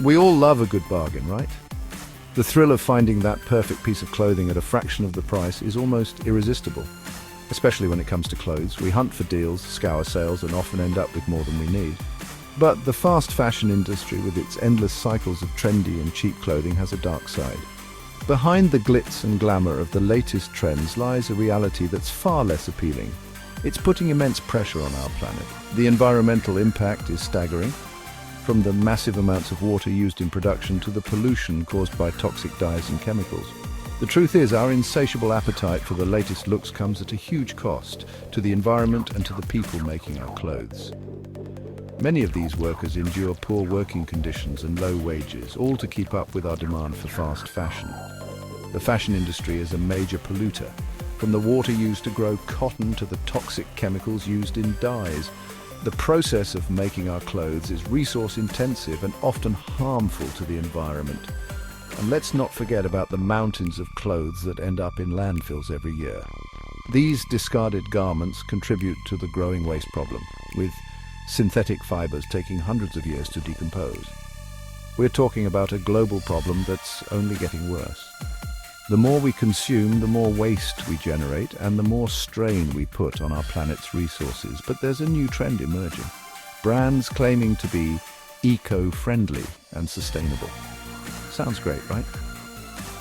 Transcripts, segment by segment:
We all love a good bargain, right? The thrill of finding that perfect piece of clothing at a fraction of the price is almost irresistible. Especially when it comes to clothes, we hunt for deals, scour sales, and often end up with more than we need. But the fast fashion industry, with its endless cycles of trendy and cheap clothing, has a dark side. Behind the glitz and glamour of the latest trends lies a reality that's far less appealing. It's putting immense pressure on our planet. The environmental impact is staggering, from the massive amounts of water used in production to the pollution caused by toxic dyes and chemicals. The truth is, our insatiable appetite for the latest looks comes at a huge cost to the environment and to the people making our clothes. Many of these workers endure poor working conditions and low wages, all to keep up with our demand for fast fashion. The fashion industry is a major polluter, from the water used to grow cotton to the toxic chemicals used in dyes. The process of making our clothes is resource-intensive and often harmful to the environment. And let's not forget about the mountains of clothes that end up in landfills every year. These discarded garments contribute to the growing waste problem, with synthetic fibers taking hundreds of years to decompose. We're talking about a global problem that's only getting worse. The more we consume, the more waste we generate, and the more strain we put on our planet's resources. But there's a new trend emerging. Brands claiming to be eco-friendly and sustainable. Sounds great, right?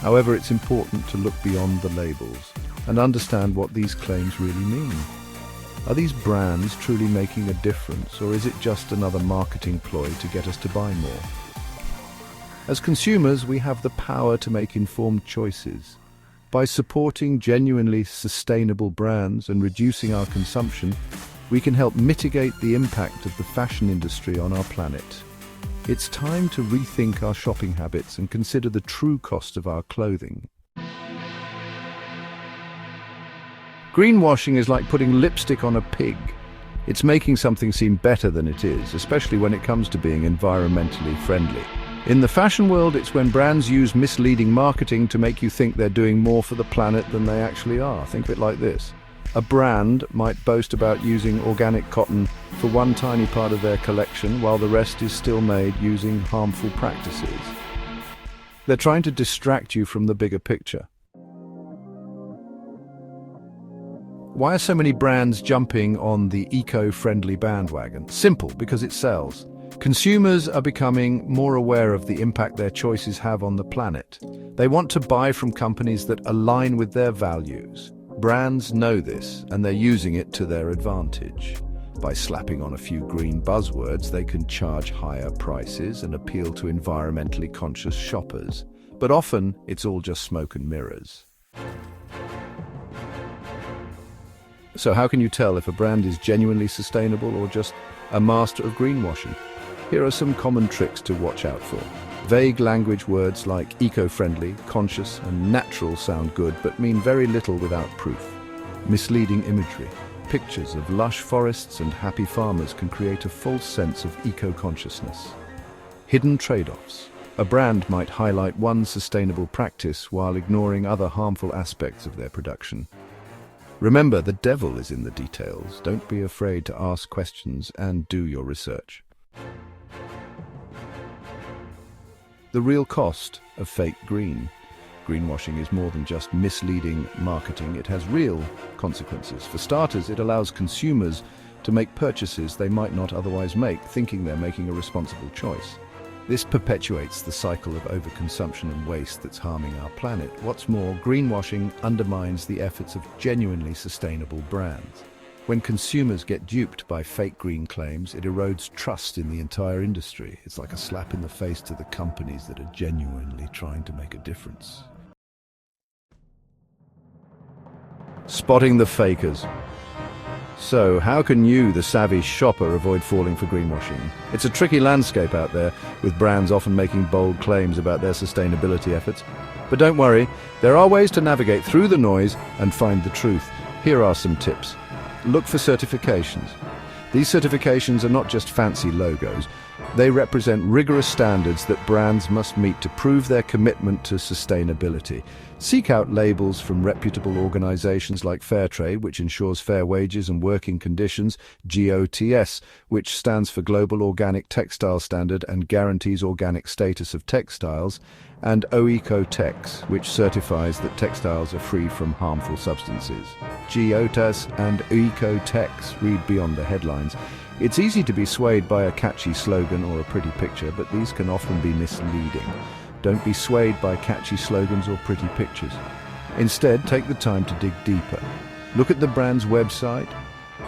However, it's important to look beyond the labels and understand what these claims really mean. Are these brands truly making a difference, or is it just another marketing ploy to get us to buy more? As consumers, we have the power to make informed choices. By supporting genuinely sustainable brands and reducing our consumption, we can help mitigate the impact of the fashion industry on our planet. It's time to rethink our shopping habits and consider the true cost of our clothing. Greenwashing is like putting lipstick on a pig. It's making something seem better than it is, especially when it comes to being environmentally friendly. In the fashion world, it's when brands use misleading marketing to make you think they're doing more for the planet than they actually are. Think of it like this. A brand might boast about using organic cotton for one tiny part of their collection, while the rest is still made using harmful practices. They're trying to distract you from the bigger picture. Why are so many brands jumping on the eco-friendly bandwagon? Simple, because it sells. Consumers are becoming more aware of the impact their choices have on the planet. They want to buy from companies that align with their values. Brands know this, and they're using it to their advantage. By slapping on a few green buzzwords, they can charge higher prices and appeal to environmentally conscious shoppers. But often, it's all just smoke and mirrors. So how can you tell if a brand is genuinely sustainable or just a master of greenwashing? Here are some common tricks to watch out for. Vague language words like eco-friendly, conscious, and natural sound good, but mean very little without proof. Misleading imagery. Pictures of lush forests and happy farmers can create a false sense of eco-consciousness. Hidden trade-offs. A brand might highlight one sustainable practice while ignoring other harmful aspects of their production. Remember, the devil is in the details. Don't be afraid to ask questions and do your research. The real cost of fake green. Greenwashing is more than just misleading marketing. It has real consequences. For starters, it allows consumers to make purchases they might not otherwise make, thinking they're making a responsible choice. This perpetuates the cycle of overconsumption and waste that's harming our planet. What's more, greenwashing undermines the efforts of genuinely sustainable brands. When consumers get duped by fake green claims, it erodes trust in the entire industry. It's like a slap in the face to the companies that are genuinely trying to make a difference. Spotting the fakers. So, how can you, the savvy shopper, avoid falling for greenwashing? It's a tricky landscape out there, with brands often making bold claims about their sustainability efforts. But don't worry, there are ways to navigate through the noise and find the truth. Here are some tips. Look for certifications. These certifications are not just fancy logos. They represent rigorous standards that brands must meet to prove their commitment to sustainability. Seek out labels from reputable organizations like Fairtrade, which ensures fair wages and working conditions, GOTS, which stands for Global Organic Textile Standard and guarantees organic status of textiles, and OECO-Tex, which certifies that textiles are free from harmful substances. GOTS and OECO-Tex read beyond the headlines. It's easy to be swayed by a catchy slogan or a pretty picture, but these can often be misleading. Don't be swayed by catchy slogans or pretty pictures. Instead, take the time to dig deeper. Look at the brand's website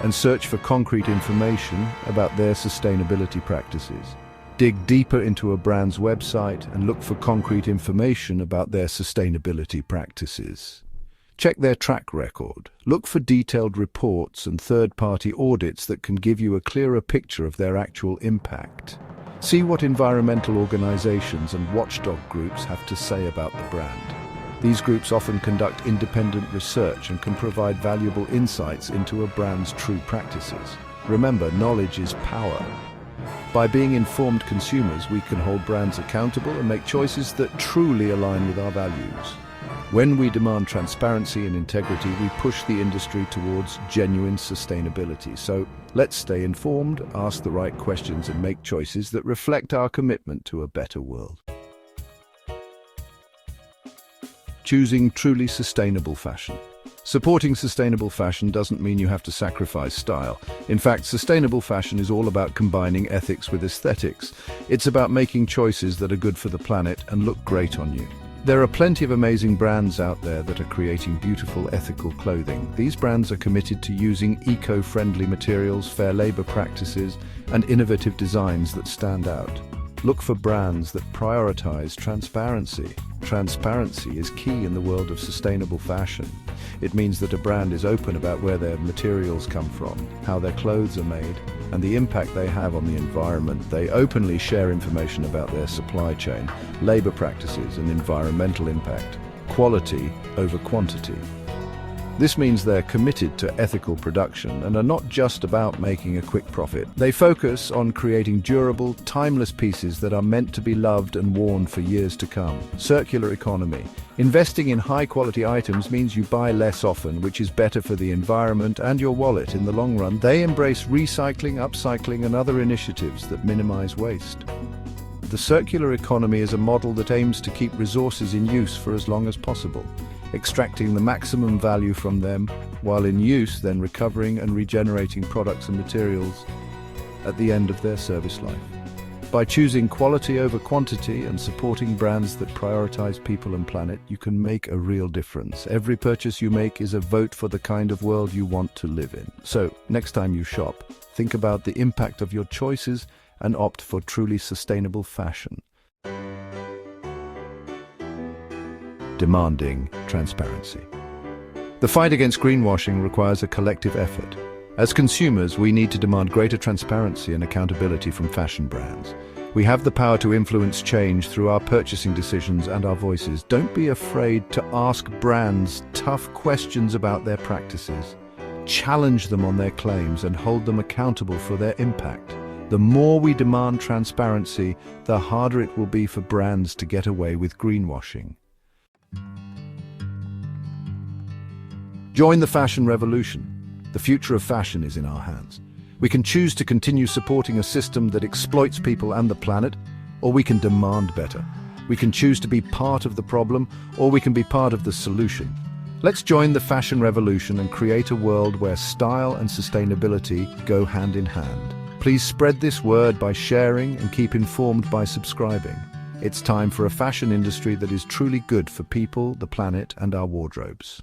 and search for concrete information about their sustainability practices. Dig deeper into a brand's website and look for concrete information about their sustainability practices. Check their track record. Look for detailed reports and third-party audits that can give you a clearer picture of their actual impact. See what environmental organizations and watchdog groups have to say about the brand. These groups often conduct independent research and can provide valuable insights into a brand's true practices. Remember, knowledge is power. By being informed consumers, we can hold brands accountable and make choices that truly align with our values. When we demand transparency and integrity, we push the industry towards genuine sustainability. So let's stay informed, ask the right questions, and make choices that reflect our commitment to a better world. Choosing truly sustainable fashion. Supporting sustainable fashion doesn't mean you have to sacrifice style. In fact, sustainable fashion is all about combining ethics with aesthetics. It's about making choices that are good for the planet and look great on you. There are plenty of amazing brands out there that are creating beautiful, ethical clothing. These brands are committed to using eco-friendly materials, fair labor practices, and innovative designs that stand out. Look for brands that prioritize transparency. Transparency is key in the world of sustainable fashion. It means that a brand is open about where their materials come from, how their clothes are made, and the impact they have on the environment. They openly share information about their supply chain, labor practices, and environmental impact. Quality over quantity. This means they're committed to ethical production and are not just about making a quick profit. They focus on creating durable, timeless pieces that are meant to be loved and worn for years to come. Circular economy. Investing in high-quality items means you buy less often, which is better for the environment and your wallet in the long run. They embrace recycling, upcycling, and other initiatives that minimize waste. The circular economy is a model that aims to keep resources in use for as long as possible, extracting the maximum value from them while in use, then recovering and regenerating products and materials at the end of their service life. By choosing quality over quantity and supporting brands that prioritize people and planet, you can make a real difference. Every purchase you make is a vote for the kind of world you want to live in. So, next time you shop, think about the impact of your choices and opt for truly sustainable fashion. Demanding transparency. The fight against greenwashing requires a collective effort. As consumers, we need to demand greater transparency and accountability from fashion brands. We have the power to influence change through our purchasing decisions and our voices. Don't be afraid to ask brands tough questions about their practices. Challenge them on their claims and hold them accountable for their impact. The more we demand transparency, the harder it will be for brands to get away with greenwashing. Join the fashion revolution. The future of fashion is in our hands. We can choose to continue supporting a system that exploits people and the planet, or we can demand better. We can choose to be part of the problem, or we can be part of the solution. Let's join the fashion revolution and create a world where style and sustainability go hand in hand. Please spread this word by sharing and keep informed by subscribing. It's time for a fashion industry that is truly good for people, the planet, and our wardrobes.